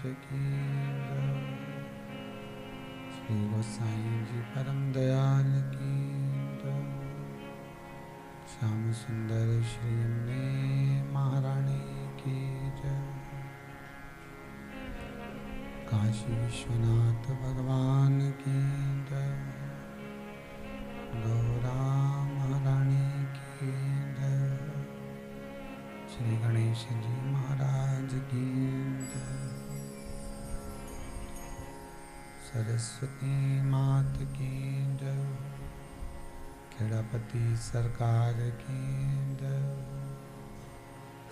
की जय। श्री गोसाई जी परम दयाल की जय। श्याम सुंदर श्री अम्बे महारानी की जय। काशी विश्वनाथ भगवान की जय। गौरा महारानी की जय। श्री गणेश जी महाराज की जय। सरस्वती मात की जय। खेड़ापति सरकार की जय।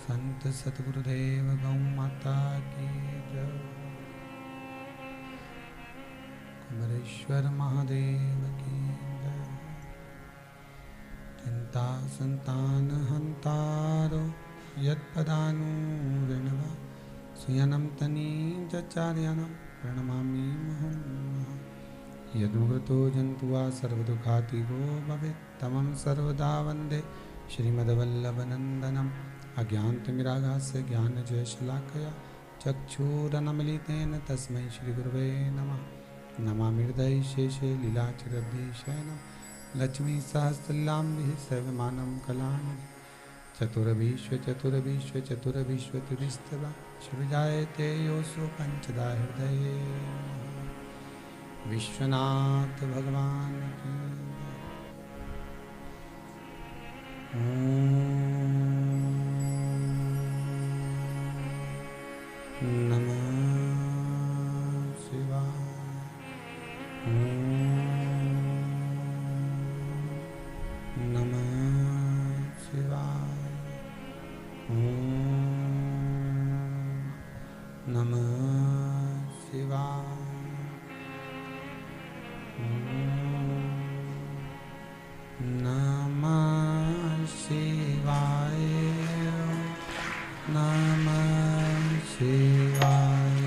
संत सतगुरुदेव गौ माता की जय। कुमरेश्वर महादेव की जय। चिंता संतान हंतारो यत्पदानुरेणवा सुयनं तनीचार्याणां प्रणमामि मुहुर्मुहुः। यदुव्रतो जन्तुवा सर्वदुःखातिगो भवेत् तमं सर्वदा वन्दे श्रीमद्वल्लभनन्दनम्। अज्ञानतिमिरागास्य ज्ञानजयशलाकया चक्षुरनमिलितेन तस्मै श्रीगुरवे नमः। नमामि हृदये शेषे लीलाचरद्विषयणं लक्ष्मीसहस्रलीलाम्बिः सर्वमानं कलानिधिः। चतुरविश्वचतुरविश्वचतुरविश्वतिरिस्तवा शिवजायते योऽसो पञ्चदा हृदये। विश्वनाथ भगवान की नमः शिवाय। नमः शिवाय। नमः शिवाय। नमः शिवाय। नमः शिवाय।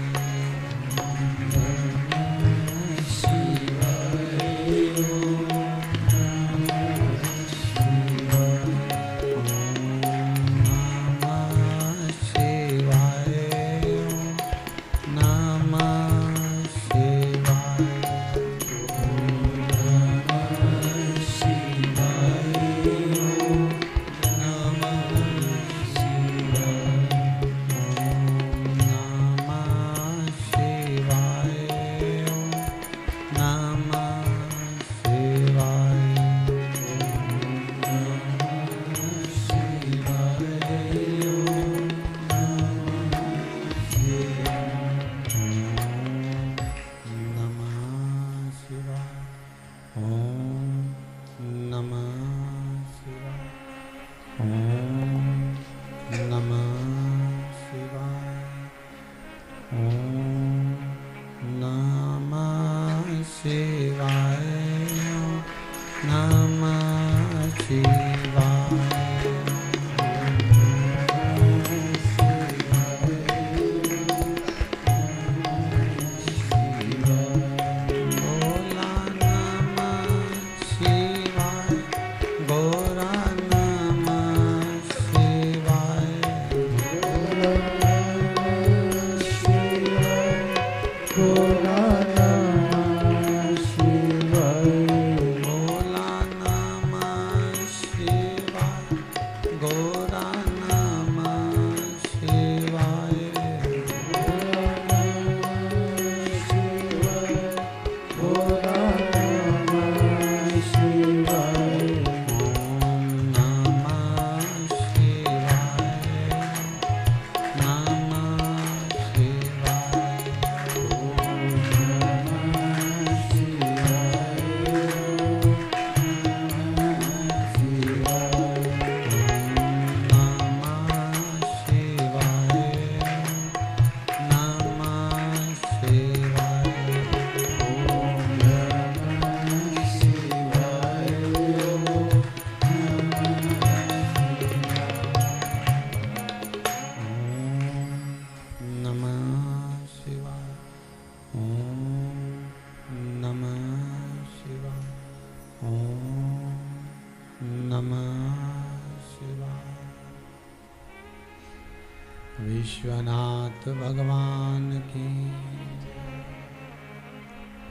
विश्वनाथ भगवान की।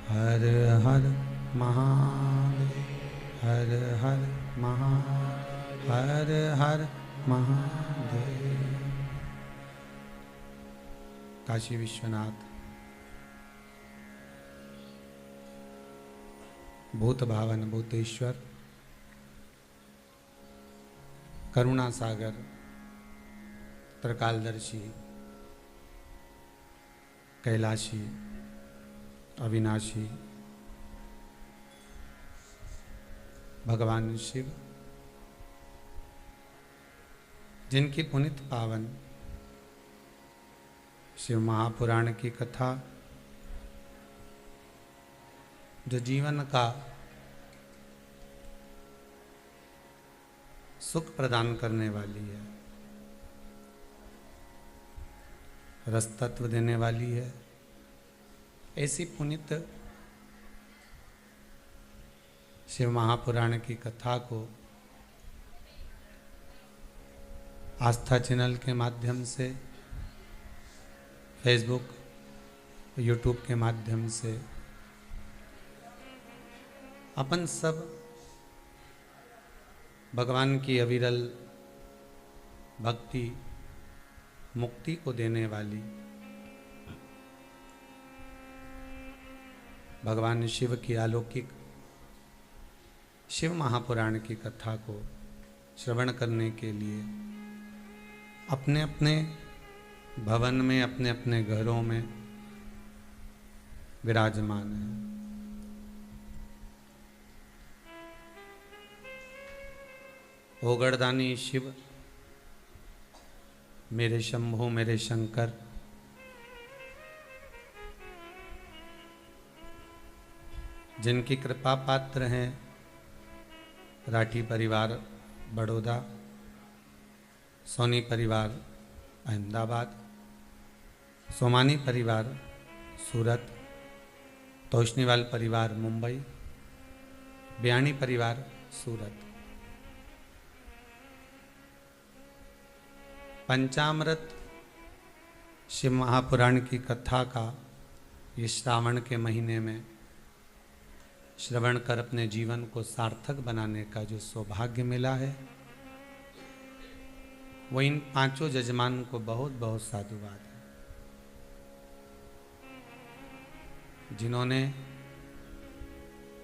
हर हर महादेव, हर हर महादेव, हर हर महादेव। काशी विश्वनाथ भूत भावन भूतेश्वर, करुणा सागर, त्रिकालदर्शी, कैलाशी, अविनाशी भगवान शिव, जिनकी पुनित पावन शिव महापुराण की कथा, जो जीवन का सुख प्रदान करने वाली है, रस तत्व देने वाली है, ऐसी पुनित शिव महापुराण की कथा को आस्था चैनल के माध्यम से, फेसबुक, यूट्यूब के माध्यम से अपन सब भगवान की अविरल भक्ति मुक्ति को देने वाली भगवान शिव की अलौकिक शिव महापुराण की कथा को श्रवण करने के लिए अपने अपने भवन में, अपने अपने घरों में विराजमान है। ओगड़दानी शिव, मेरे शंभु मेरे शंकर, जिनकी कृपा पात्र हैं राठी परिवार बड़ौदा, सोनी परिवार अहमदाबाद, सोमानी परिवार सूरत, तोशनीवाल परिवार मुंबई, बयानी परिवार सूरत। पंचामृत शिव महापुराण की कथा का ये श्रावण के महीने में श्रवण कर अपने जीवन को सार्थक बनाने का जो सौभाग्य मिला है, वो इन पांचों जजमान को बहुत बहुत साधुवाद है, जिन्होंने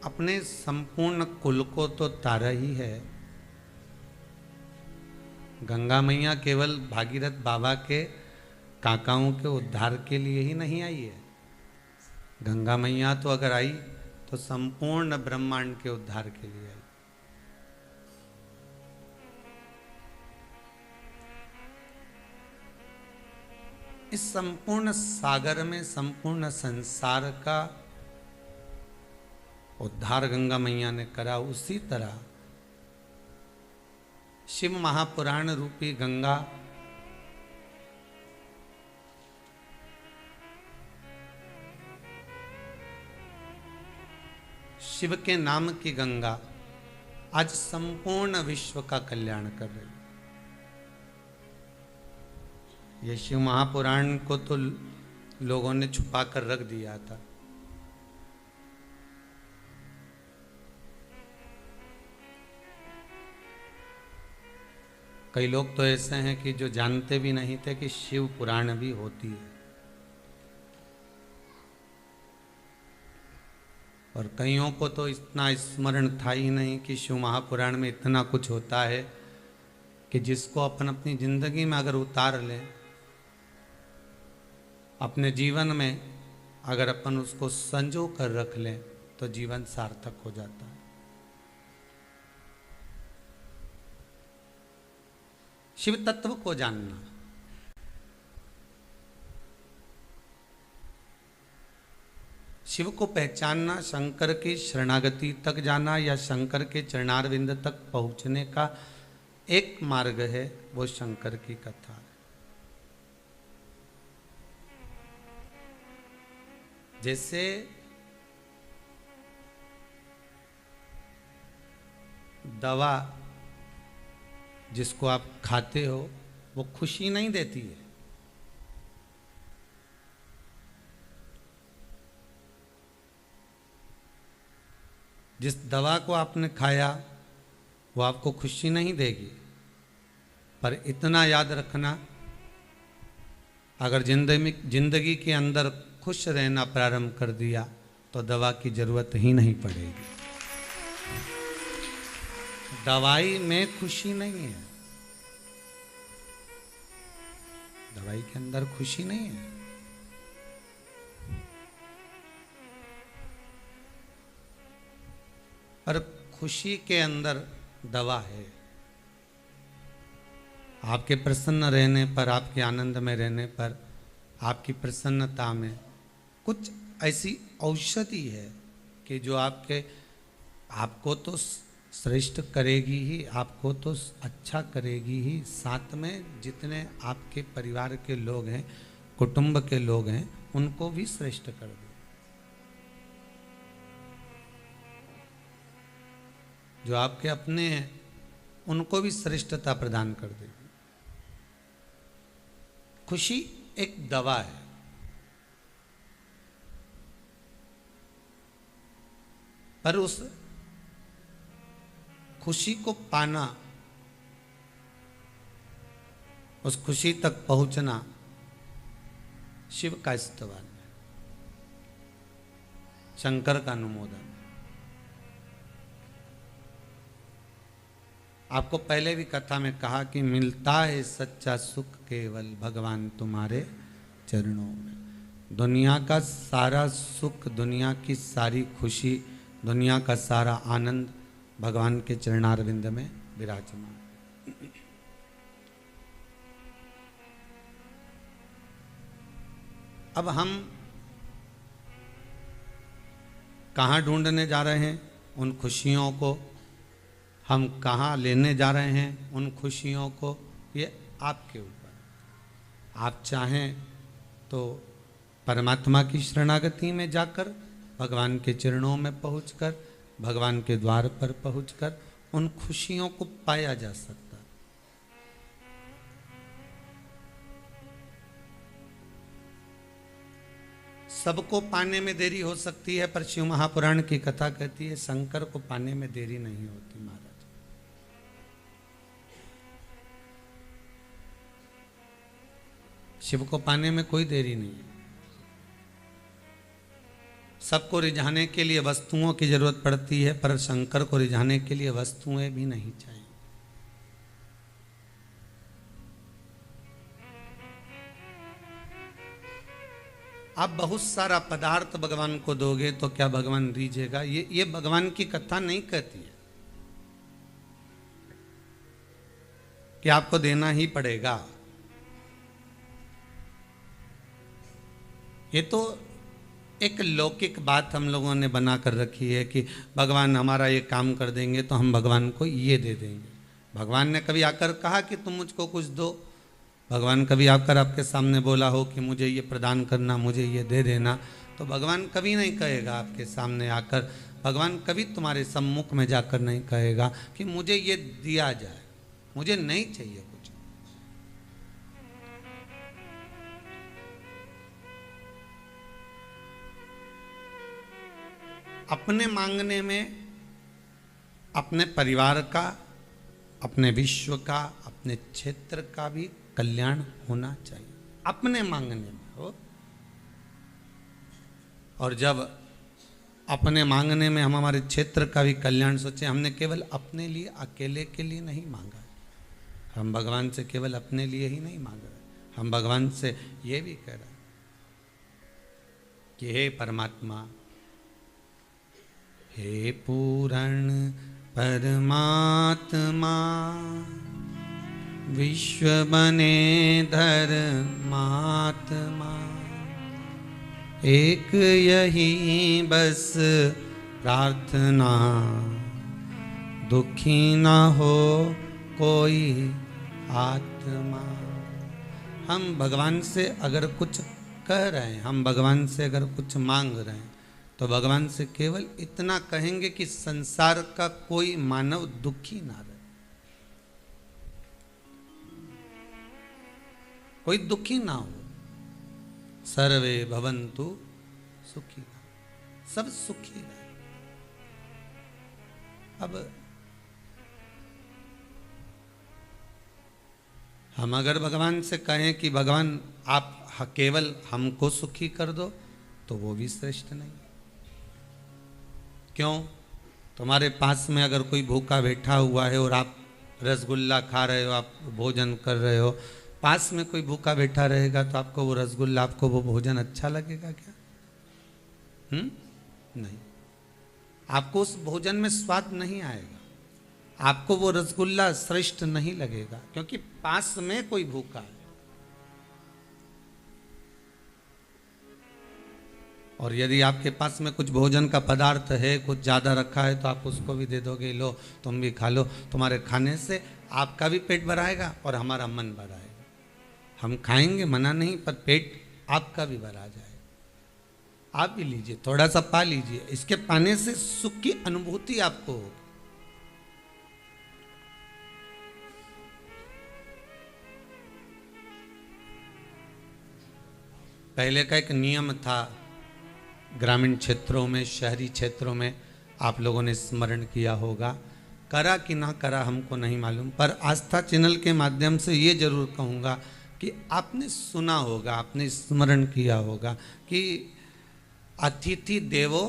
अपने संपूर्ण कुल को तो तारा ही है। गंगा मैया केवल भागीरथ बाबा के काकाओं के उद्धार के लिए ही नहीं आई है। गंगा मैया तो अगर आई तो संपूर्ण ब्रह्मांड के उद्धार के लिए आई। इस संपूर्ण सागर में संपूर्ण संसार का उद्धार गंगा मैया ने करा, उसी तरह शिव महापुराण रूपी गंगा शिव के नाम की गंगा आज संपूर्ण विश्व का कल्याण कर रही। ये शिव महापुराण को तो लोगों ने छुपा कर रख दिया था, कई लोग तो ऐसे हैं कि जो जानते भी नहीं थे कि शिव पुराण भी होती है, और कईयों को तो इतना स्मरण था ही नहीं कि शिव महापुराण में इतना कुछ होता है कि जिसको अपन अपनी जिंदगी में अगर उतार लें, अपने जीवन में अगर अपन उसको संजो कर रख लें तो जीवन सार्थक हो जाता है। शिव तत्व को जानना, शिव को पहचानना, शंकर की शरणागति तक जाना या शंकर के चरणारविंद तक पहुंचने का एक मार्ग है, वो शंकर की कथा है। जैसे दवा जिसको आप खाते हो वो खुशी नहीं देती है, जिस दवा को आपने खाया वो आपको खुशी नहीं देगी, पर इतना याद रखना, अगर जिंदगी के अंदर खुश रहना प्रारंभ कर दिया तो दवा की जरूरत ही नहीं पड़ेगी। दवाई में खुशी नहीं है, दवाई के अंदर खुशी नहीं है। पर खुशी के अंदर दवा है। आपके प्रसन्न रहने पर, आपके आनंद में रहने पर, आपकी प्रसन्नता में कुछ ऐसी औषधि है कि जो आपको तो श्रेष्ठ करेगी ही, आपको तो अच्छा करेगी ही, साथ में जितने आपके परिवार के लोग हैं, कुटुंब के लोग हैं, उनको भी श्रेष्ठ कर दे। जो आपके अपने हैं उनको भी श्रेष्ठता प्रदान कर देगी। खुशी एक दवा है। पर उस खुशी को पाना, उस खुशी तक पहुंचना शिव का स्तवन है, शंकर का अनुमोदन। आपको पहले भी कथा में कहा कि मिलता है सच्चा सुख केवल भगवान तुम्हारे चरणों में। दुनिया का सारा सुख, दुनिया की सारी खुशी, दुनिया का सारा आनंद भगवान के चरणारविंद में विराजमान। अब हम कहाँ ढूंढने जा रहे हैं उन खुशियों को, हम कहाँ लेने जा रहे हैं उन खुशियों को, ये आपके ऊपर। आप चाहें तो परमात्मा की शरणागति में जाकर, भगवान के चरणों में पहुंचकर, भगवान के द्वार पर पहुंचकर उन खुशियों को पाया जा सकता। सबको पाने में देरी हो सकती है, पर शिव महापुराण की कथा कहती है शंकर को पाने में देरी नहीं होती महाराज। शिव को पाने में कोई देरी नहीं है। सबको रिझाने के लिए वस्तुओं की जरूरत पड़ती है, पर शंकर को रिझाने के लिए वस्तुएं भी नहीं चाहिए। आप बहुत सारा पदार्थ भगवान को दोगे तो क्या भगवान रीझेगा? ये भगवान की कथा नहीं कहती है कि आपको देना ही पड़ेगा। ये तो एक लौकिक बात हम लोगों ने बना कर रखी है कि भगवान हमारा ये काम कर देंगे तो हम भगवान को ये दे देंगे। भगवान ने कभी आकर कहा कि तुम मुझको कुछ दो? भगवान कभी आकर आपके सामने बोला हो कि मुझे ये प्रदान करना, मुझे ये दे देना? तो भगवान कभी नहीं कहेगा आपके सामने आकर, भगवान कभी तुम्हारे सम्मुख में जाकर नहीं कहेगा कि मुझे ये दिया जाए, मुझे नहीं चाहिए कुछ। अपने मांगने में अपने परिवार का, अपने विश्व का, अपने क्षेत्र का भी कल्याण होना चाहिए, अपने मांगने में हो। और जब अपने मांगने में हम हमारे क्षेत्र का भी कल्याण सोचे, हमने केवल अपने लिए, अकेले के लिए नहीं मांगा। हम भगवान से केवल अपने लिए ही नहीं मांग रहे, हम भगवान से ये भी कह रहे कि हे परमात्मा, हे पूर्ण परमात्मा, विश्व बने धर्मात्मा, एक यही बस प्रार्थना, दुखी ना हो कोई आत्मा। हम भगवान से अगर कुछ कह रहे हैं, हम भगवान से अगर कुछ मांग रहे हैं, तो भगवान से केवल इतना कहेंगे कि संसार का कोई मानव दुखी ना रहे, कोई दुखी ना हो। सर्वे भवन्तु सुखी, सब सुखी रहे। अब हम अगर भगवान से कहें कि भगवान आप केवल हमको सुखी कर दो, तो वो भी श्रेष्ठ नहीं। क्यों? तुम्हारे पास में अगर कोई भूखा बैठा हुआ है और आप रसगुल्ला खा रहे हो, आप भोजन कर रहे हो, पास में कोई भूखा बैठा रहेगा तो आपको वो रसगुल्ला, आपको वो भोजन अच्छा लगेगा क्या? नहीं, आपको उस भोजन में स्वाद नहीं आएगा, आपको वो रसगुल्ला श्रेष्ठ नहीं लगेगा, क्योंकि पास में कोई भूखा है। और यदि आपके पास में कुछ भोजन का पदार्थ है, कुछ ज़्यादा रखा है, तो आप उसको भी दे दोगे, लो तुम भी खा लो। तुम्हारे खाने से आपका भी पेट भराएगा और हमारा मन भराएगा। हम खाएंगे, मना नहीं, पर पेट आपका भी भरा जाएगा। आप भी लीजिए, थोड़ा सा पा लीजिए, इसके पाने से सुख की अनुभूति आपको होगी। पहले का एक नियम था, ग्रामीण क्षेत्रों में, शहरी क्षेत्रों में, आप लोगों ने स्मरण किया होगा, करा कि ना करा हमको नहीं मालूम, पर आस्था चैनल के माध्यम से ये जरूर कहूँगा कि आपने सुना होगा, आपने स्मरण किया होगा कि अतिथि देवो।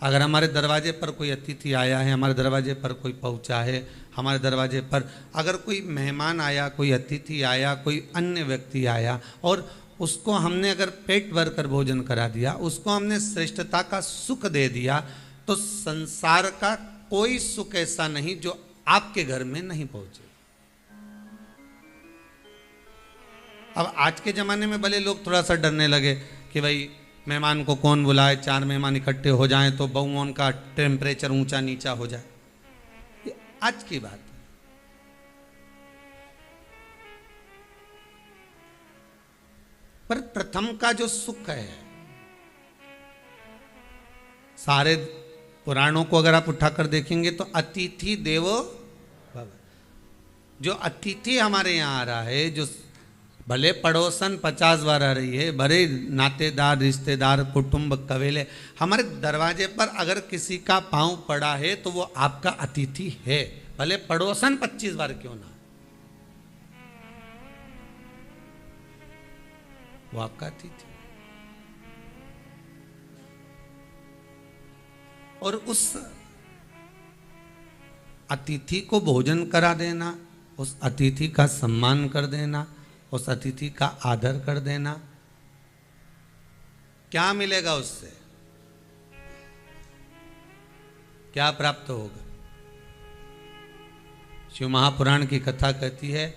अगर हमारे दरवाजे पर कोई अतिथि आया है, हमारे दरवाजे पर कोई पहुंचा है, हमारे दरवाजे पर अगर कोई मेहमान आया, कोई अतिथि आया, कोई अन्य व्यक्ति आया और उसको हमने अगर पेट भर कर भोजन करा दिया, उसको हमने श्रेष्ठता का सुख दे दिया, तो संसार का कोई सुख ऐसा नहीं जो आपके घर में नहीं पहुंचे। अब आज के ज़माने में भले लोग थोड़ा सा डरने लगे कि भाई मेहमान को कौन बुलाए, 4 मेहमान इकट्ठे हो जाएं तो बहुओं का टेम्परेचर ऊंचा नीचा हो जाए, ये आज की बात है। पर प्रथम का जो सुख है, सारे पुराणों को अगर आप उठाकर देखेंगे तो अतिथि देवो भव। जो अतिथि हमारे यहाँ आ रहा है, जो भले पड़ोसन 50 बार आ रही है, भले नातेदार, रिश्तेदार, कुटुंब, कबीले, हमारे दरवाजे पर अगर किसी का पांव पड़ा है तो वो आपका अतिथि है, भले पड़ोसन 25 बार क्यों ना, वो आपका अतिथि। और उस अतिथि को भोजन करा देना, उस अतिथि का सम्मान कर देना, उस अतिथि का आदर कर देना, क्या मिलेगा उससे? क्या प्राप्त होगा? शिव महापुराण की कथा कहती है,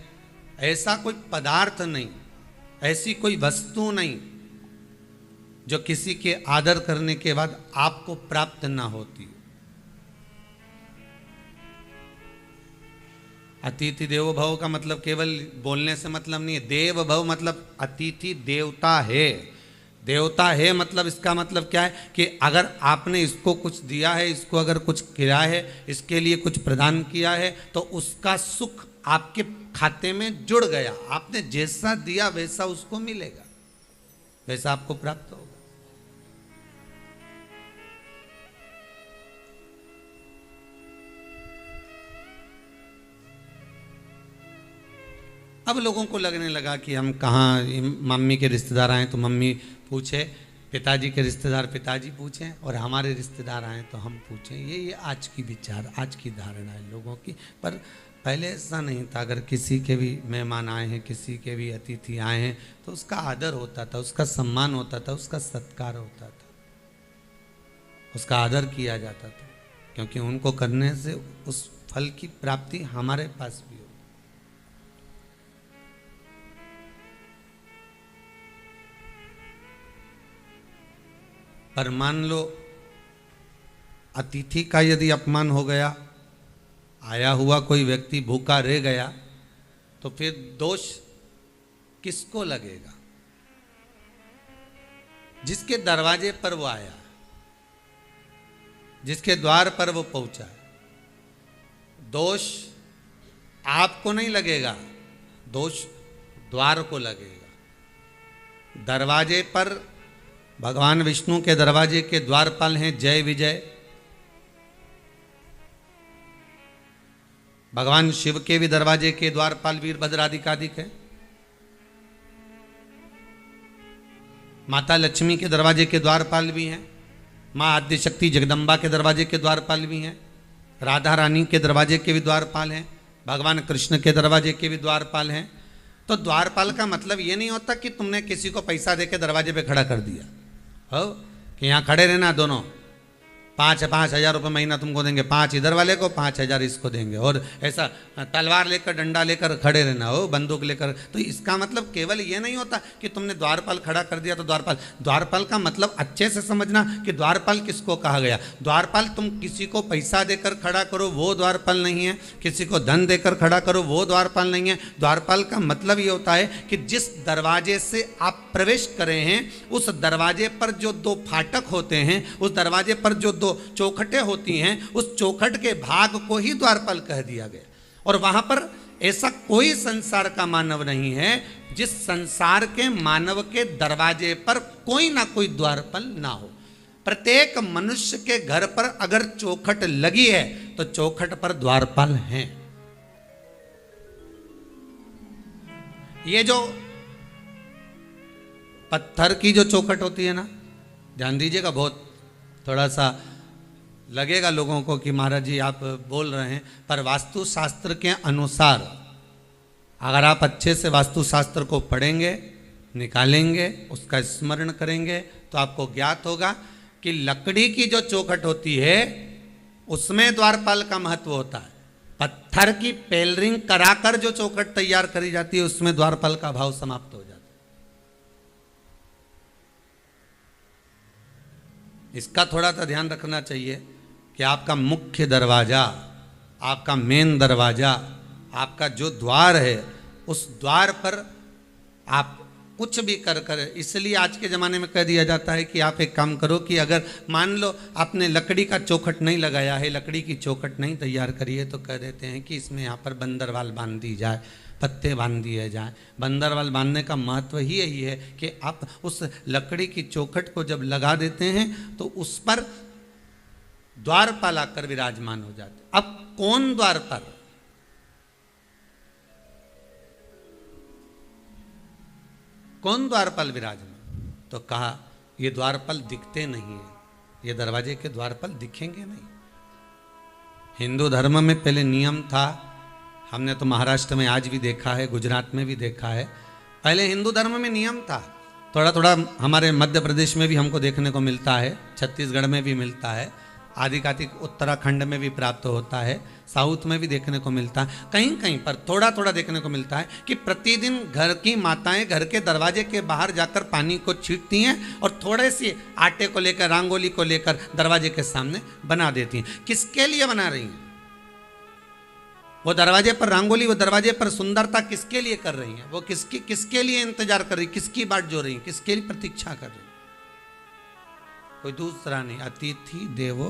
ऐसा कोई पदार्थ नहीं, ऐसी कोई वस्तु नहीं जो किसी के आदर करने के बाद आपको प्राप्त ना होती। अतिथि देवो भव का मतलब केवल बोलने से मतलब नहीं है। देव भव मतलब अतिथि देवता है। देवता है मतलब इसका मतलब क्या है कि अगर आपने इसको कुछ दिया है, इसको अगर कुछ किया है, इसके लिए कुछ प्रदान किया है, तो उसका सुख आपके खाते में जुड़ गया। आपने जैसा दिया वैसा उसको मिलेगा, वैसा आपको प्राप्त होगा। अब लोगों को लगने लगा कि हम कहाँ, मम्मी के रिश्तेदार आए तो मम्मी पूछे, पिताजी के रिश्तेदार पिताजी पूछें, और हमारे रिश्तेदार आए तो हम पूछें। ये आज की विचार, आज की धारणा है लोगों की। पर पहले ऐसा नहीं था। अगर किसी के भी मेहमान आए हैं, किसी के भी अतिथि आए हैं, तो उसका आदर होता था, उसका सम्मान होता था, उसका सत्कार होता था, उसका आदर किया जाता था, क्योंकि उनको करने से उस फल की प्राप्ति हमारे पास भी हो। पर मान लो अतिथि का यदि अपमान हो गया, आया हुआ कोई व्यक्ति भूखा रह गया, तो फिर दोष किसको लगेगा? जिसके दरवाजे पर वो आया, जिसके द्वार पर वो पहुंचा। दोष आपको नहीं लगेगा, दोष द्वार को लगेगा। दरवाजे पर भगवान विष्णु के दरवाजे के द्वारपाल हैं जय विजय, भगवान शिव के भी दरवाजे के द्वारपाल वीरभद्र आदिकादिक है। माता लक्ष्मी के दरवाजे के द्वारपाल भी हैं। माँ आद्यशक्ति जगदम्बा के दरवाजे के द्वारपाल भी हैं। राधा रानी के दरवाजे के भी द्वारपाल हैं। भगवान कृष्ण के दरवाजे के भी द्वारपाल हैं। तो द्वारपाल का मतलब ये नहीं होता कि तुमने किसी को पैसा दे के दरवाजे पे खड़ा कर दिया हो कि यहाँ खड़े रहना दोनों, 5,000 रुपये महीना तुमको देंगे, 5 इधर वाले को 5,000 इसको देंगे, और ऐसा तलवार लेकर डंडा लेकर खड़े रहना हो, बंदूक लेकर। तो इसका मतलब केवल ये नहीं होता कि तुमने द्वारपाल खड़ा कर दिया तो द्वारपाल। द्वारपाल का मतलब अच्छे से समझना कि द्वारपाल किसको कहा गया। द्वारपाल तुम किसी को पैसा देकर खड़ा करो वो द्वारपाल नहीं है, किसी को धन देकर खड़ा करो वो द्वारपाल नहीं है। द्वारपाल का मतलब ये होता है कि जिस दरवाजे से आप प्रवेश करे हैं उस दरवाजे पर जो 2 फाटक होते हैं, उस दरवाजे पर जो 2 चौखटें होती हैं, उस चौखट के भाग को ही द्वारपाल कह दिया गया। और वहां पर ऐसा कोई संसार का मानव नहीं है जिस संसार के मानव के दरवाजे पर कोई ना कोई द्वारपाल ना हो। प्रत्येक मनुष्य के घर पर अगर चौखट लगी है तो चौखट पर द्वारपाल हैं। ये जो पत्थर की जो चौखट होती है ना, ध्यान दीजिएगा, बहुत थोड़ा सा लगेगा लोगों को कि महाराज जी आप बोल रहे हैं, पर वास्तुशास्त्र के अनुसार अगर आप अच्छे से वास्तुशास्त्र को पढ़ेंगे, निकालेंगे, उसका स्मरण करेंगे तो आपको ज्ञात होगा कि लकड़ी की जो चौखट होती है उसमें द्वारपाल का महत्व होता है। पत्थर की पेलरिंग कराकर जो चौखट तैयार करी जाती है उसमें द्वारपाल का भाव समाप्त हो जाता है। इसका थोड़ा सा ध्यान रखना चाहिए कि आपका मुख्य दरवाजा, आपका मेन दरवाजा, आपका जो द्वार है उस द्वार पर आप कुछ भी कर इसलिए आज के ज़माने में कह दिया जाता है कि आप एक काम करो कि अगर मान लो आपने लकड़ी का चौखट नहीं लगाया है, लकड़ी की चौखट नहीं तैयार करी है, तो कह देते हैं कि इसमें यहाँ पर बंदरवाल बांध दी जाए, पत्ते बांध दिए जाए। बंदरवाल बांधने का महत्व ही यही है कि आप उस लकड़ी की चौखट को जब लगा देते हैं तो उस पर द्वारपाल आकर विराजमान हो जाते। अब कौन द्वारपाल? कौन द्वारपाल विराजमान? तो कहा ये द्वारपाल दिखते नहीं है, ये दरवाजे के द्वारपाल दिखेंगे नहीं। हिंदू धर्म में पहले नियम था, हमने तो महाराष्ट्र में आज भी देखा है, गुजरात में भी देखा है। पहले हिंदू धर्म में नियम था, थोड़ा थोड़ा हमारे मध्य प्रदेश में भी हमको देखने को मिलता है, छत्तीसगढ़ में भी मिलता है, आदिकातिक उत्तराखंड में भी प्राप्त होता है, साउथ में भी देखने को मिलता है, कहीं कहीं पर थोड़ा थोड़ा देखने को मिलता है कि प्रतिदिन घर की माताएं घर के दरवाजे के बाहर जाकर पानी को छींटती हैं और थोड़े से आटे को लेकर, रंगोली को लेकर दरवाजे के सामने बना देती हैं। किसके लिए बना रही हैं? वो दरवाजे पर रंगोली, वो दरवाजे पर सुंदरता किसके लिए कर रही हैं? वो किसके लिए इंतजार कर रही, किसकी बाट जो रही, किसके लिए प्रतीक्षा कर रही? कोई दूसरा नहीं, अतिथि देवो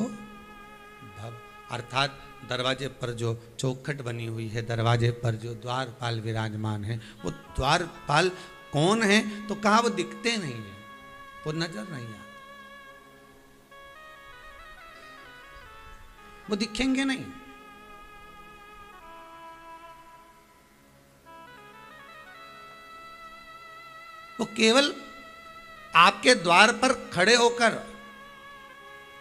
भव। अर्थात दरवाजे पर जो चौखट बनी हुई है, दरवाजे पर जो द्वारपाल विराजमान है, वो द्वारपाल कौन है? तो कहा वो दिखते नहीं है, वो नजर नहीं आते, वो दिखेंगे नहीं। वो केवल आपके द्वार पर खड़े होकर,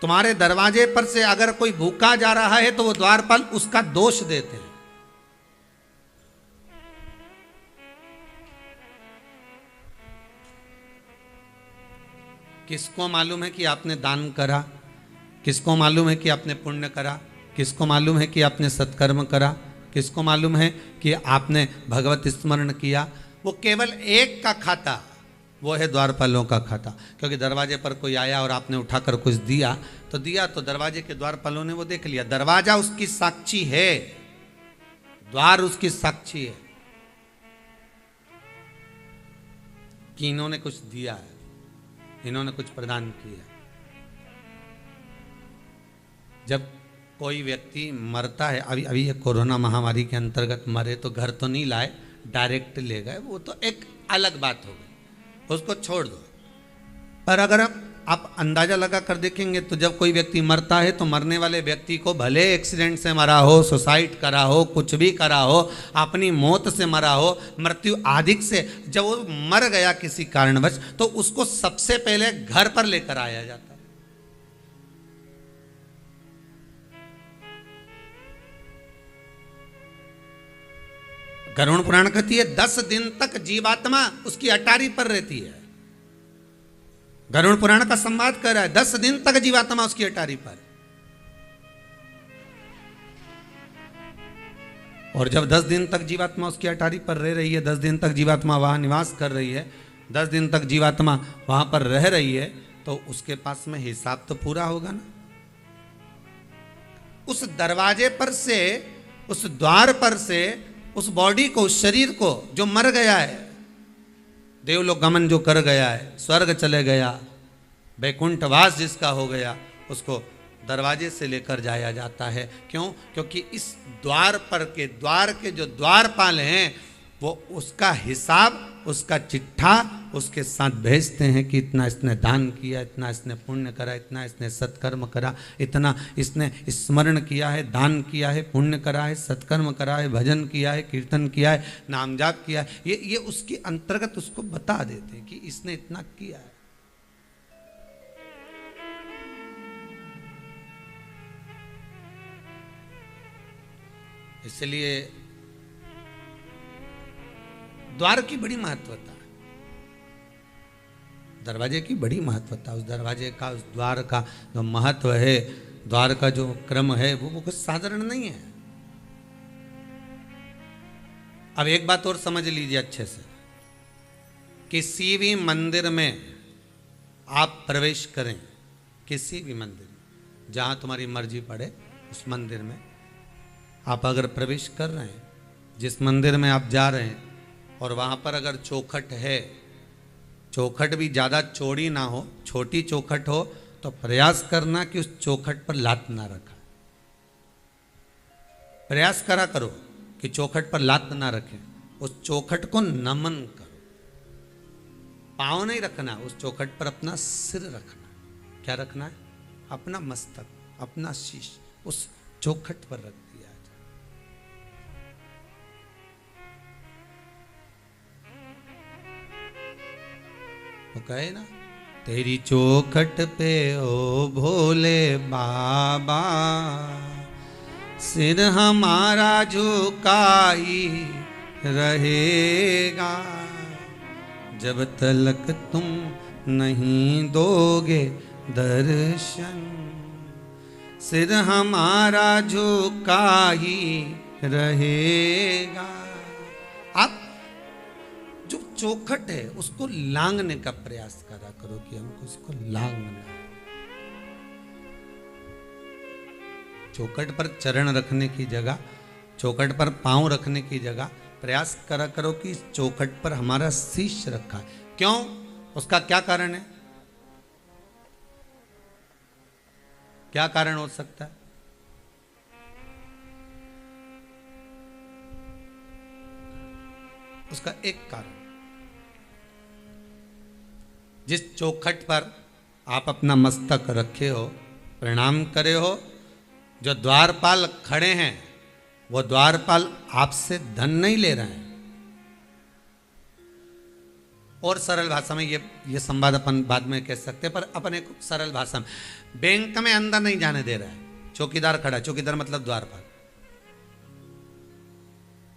तुम्हारे दरवाजे पर से अगर कोई भूखा जा रहा है तो वो द्वारपाल उसका दोष देते हैं। किसको मालूम है कि आपने दान करा? किसको मालूम है कि आपने पुण्य करा? किसको मालूम है कि आपने सत्कर्म करा? किसको मालूम है कि आपने भगवत स्मरण किया? वो केवल एक का खाता, वो है द्वारपालों का खाता। क्योंकि दरवाजे पर कोई आया और आपने उठाकर कुछ दिया तो दरवाजे के द्वारपालों ने वो देख लिया। दरवाजा उसकी साक्षी है, द्वार उसकी साक्षी है कि इन्होंने कुछ दिया है, इन्होंने कुछ प्रदान किया। जब कोई व्यक्ति मरता है, अभी ये कोरोना महामारी के अंतर्गत मरे तो घर तो नहीं लाए, डायरेक्ट ले गए, वो तो एक अलग बात हो गई, उसको छोड़ दो। पर अगर आप अंदाजा लगा कर देखेंगे तो जब कोई व्यक्ति मरता है तो मरने वाले व्यक्ति को भले एक्सीडेंट से मरा हो, सुसाइड करा हो, कुछ भी करा हो, अपनी मौत से मरा हो, मृत्यु आदि से, जब वो मर गया किसी कारणवश तो उसको सबसे पहले घर पर लेकर आया जाता है। गरुड़ पुराण कहती है 10 दिन तक जीवात्मा उसकी अटारी पर रहती है। गरुड़ पुराण का संवाद कर रहा है 10 दिन तक जीवात्मा उसकी अटारी पर। और जब 10 दिन तक जीवात्मा उसकी अटारी पर रह रही है, 10 दिन तक जीवात्मा वहां निवास कर रही है, 10 दिन तक जीवात्मा वहां पर रह रही है, तो उसके पास में हिसाब तो पूरा होगा ना। उस दरवाजे पर से, उस द्वार पर से उस बॉडी को, उस शरीर को जो मर गया है, देवलोक गमन जो कर गया है, स्वर्ग चले गया, वैकुंठवास जिसका हो गया, उसको दरवाजे से लेकर जाया जाता है। क्यों? क्योंकि इस द्वार के जो द्वारपाल हैं वो उसका हिसाब, उसका चिट्ठा उसके साथ भेजते हैं कि इतना इसने दान किया, इतना इसने पुण्य करा, इतना इसने सत्कर्म करा, इतना इसने स्मरण किया है, दान किया है, पुण्य करा है, सत्कर्म करा है, भजन किया है, कीर्तन किया है, नाम जाप किया है। ये उसके अंतर्गत उसको बता देते हैं कि इसने इतना किया है। इसलिए द्वार की बड़ी महत्वता है, दरवाजे की बड़ी महत्वता। उस दरवाजे का, उस द्वार का जो महत्व है, द्वार का जो क्रम है, वो कुछ साधारण नहीं है। अब एक बात और समझ लीजिए अच्छे से, किसी भी मंदिर में आप प्रवेश करें, किसी भी मंदिर में जहां तुम्हारी मर्जी पड़े, उस मंदिर में आप अगर प्रवेश कर रहे हैं, जिस मंदिर में आप जा रहे हैं, और वहाँ पर अगर चौखट है, चौखट भी ज़्यादा चौड़ी ना हो, छोटी चौखट हो, तो प्रयास करना कि उस चौखट पर लात ना रखा। प्रयास करा करो कि चौखट पर लात ना रखें, उस चौखट को नमन करो। पाँव नहीं रखना, उस चौखट पर अपना सिर रखना। क्या रखना है? अपना मस्तक, अपना शीश उस चौखट पर रख दिया। वो कहे ना, तेरी चौखट पे ओ भोले बाबा, सिर हमारा झुकाई रहेगा, जब तलक तुम नहीं दोगे दर्शन, सिर हमारा झुकाई रहेगा। आप जो चौखट है उसको लांघने का प्रयास करा करो कि हमको इसको लांघना है। चौखट पर चरण रखने की जगह, चौखट पर पांव रखने की जगह प्रयास करा करो कि इस चौखट पर हमारा शीश रखा है। क्यों? उसका क्या कारण है? क्या कारण हो सकता है? उसका एक कारण, जिस चौखट पर आप अपना मस्तक रखे हो, प्रणाम करे हो, जो द्वारपाल खड़े हैं, वो द्वारपाल आपसे धन नहीं ले रहे हैं। और सरल भाषा में ये संवाद अपन बाद में कह सकते हैं, पर अपन एक सरल भाषा में, बैंक में अंदर नहीं जाने दे रहा है, चौकीदार खड़ा, चौकीदार मतलब द्वारपाल।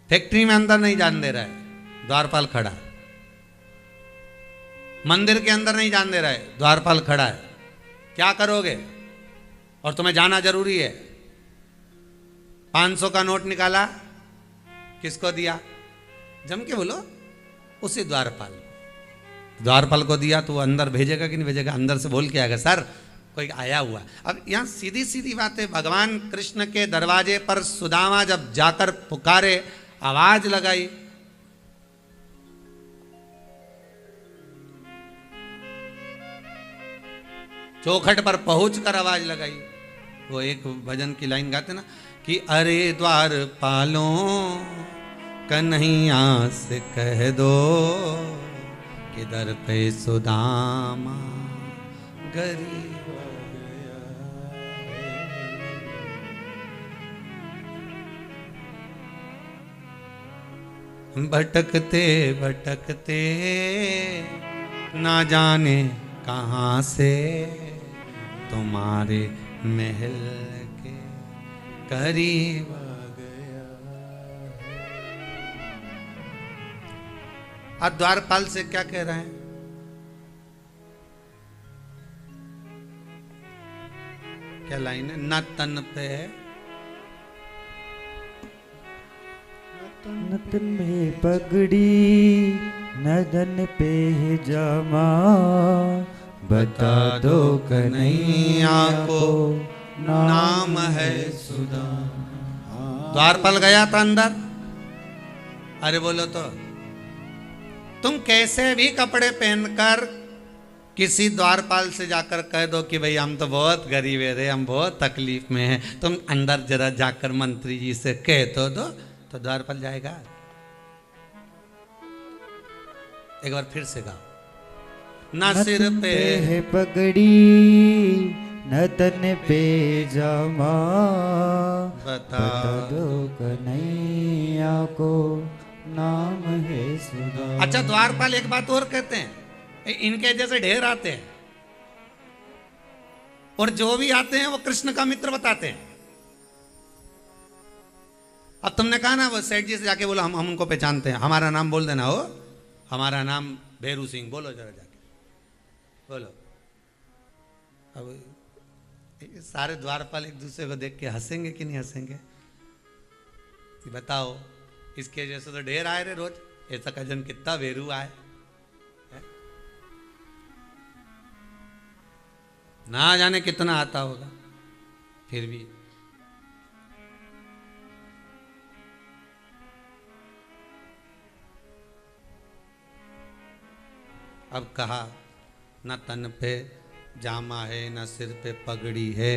फैक्ट्री में अंदर नहीं जाने दे रहा है, द्वारपाल खड़ा है। मंदिर के अंदर नहीं जाने दे रहा है, द्वारपाल खड़ा है। क्या करोगे? और तुम्हें जाना जरूरी है। 500 का नोट निकाला, किसको दिया? जम के बोलो, उसी द्वारपाल को। द्वारपाल को दिया तो वो अंदर भेजेगा कि नहीं भेजेगा? अंदर से बोल के आएगा, सर कोई आया हुआ। अब यहां सीधी सीधी बात है, भगवान कृष्ण के दरवाजे पर सुदामा जब जाकर पुकारे, आवाज लगाई, चौखट पर पहुंचकर आवाज लगाई। वो एक भजन की लाइन गाते ना कि अरे द्वार पालों कन्हैया से कह दो, किधर पे सुदामा गरीब भटकते भटकते ना जाने कहाँ से तुम्हारे महल के करीब आ गया। आप द्वारपाल से क्या कह रहे हैं? क्या लाइन है? न तन पे न तन में पगड़ी न धन पे जामा, बता दो कन्हैया को नाम है सुदामा। द्वारपाल गया था अंदर। अरे बोलो तो, तुम कैसे भी कपड़े पहनकर किसी द्वारपाल से जाकर कह दो कि भाई हम तो बहुत गरीब है रे, हम बहुत तकलीफ में हैं, तुम अंदर जरा जाकर मंत्री जी से कह तो द्वारपाल जाएगा? एक बार फिर से गाओ। ना सिर पे है पगड़ी न तन पे जामा, बता दो कन्हैया को नाम है सुदामा। अच्छा, द्वारपाल एक बात और कहते हैं, इनके जैसे ढेर आते हैं और जो भी आते हैं वो कृष्ण का मित्र बताते हैं। अब तुमने कहा ना वो सेठ जी से जाके बोलो हम उनको पहचानते हैं, हमारा नाम बोल देना हो, हमारा नाम भेरू सिंह, बोलो जरा जाके बोलो। अब सारे द्वारपाल एक दूसरे को देख के हंसेंगे कि नहीं हंसेंगे? बताओ, इसके जैसे तो ढेर आए रे रोज, ऐसा का जन कितना भेरू आए, ना जाने कितना आता होगा। फिर भी अब कहा न तन पे जामा है न सिर पे पगड़ी है,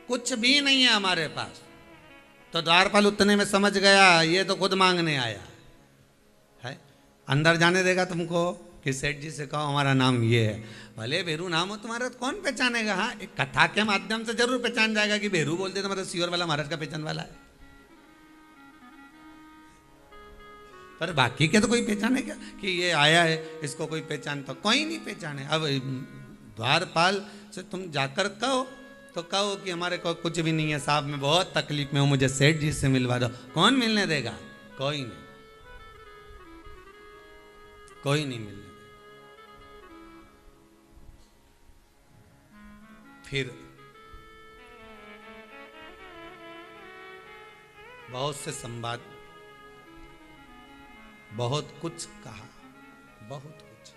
कुछ भी नहीं है हमारे पास। तो द्वारपाल उतने में समझ गया ये तो खुद मांगने आया है। अंदर जाने देगा तुमको कि सेठ जी से कहो हमारा नाम ये है। भले भेरू नाम हो तुम्हारा तो कौन पहचानेगा? हाँ, एक कथा के माध्यम से जरूर पहचान जाएगा कि भेरू बोलते तो मतलब सियोर वाला महाराज का पहचान वाला है, पर बाकी के तो कोई पहचाने क्या कि ये आया है, इसको कोई पहचान? तो कोई नहीं पहचाने। अब द्वारपाल से तुम जाकर कहो तो कहो कि हमारे को कुछ भी नहीं है साहब, मैं बहुत तकलीफ में हूं, मुझे सेठ जी से मिलवा दो। कौन मिलने देगा? कोई नहीं, कोई नहीं मिलने देगा। फिर बहुत से संवाद, बहुत कुछ कहा, बहुत कुछ।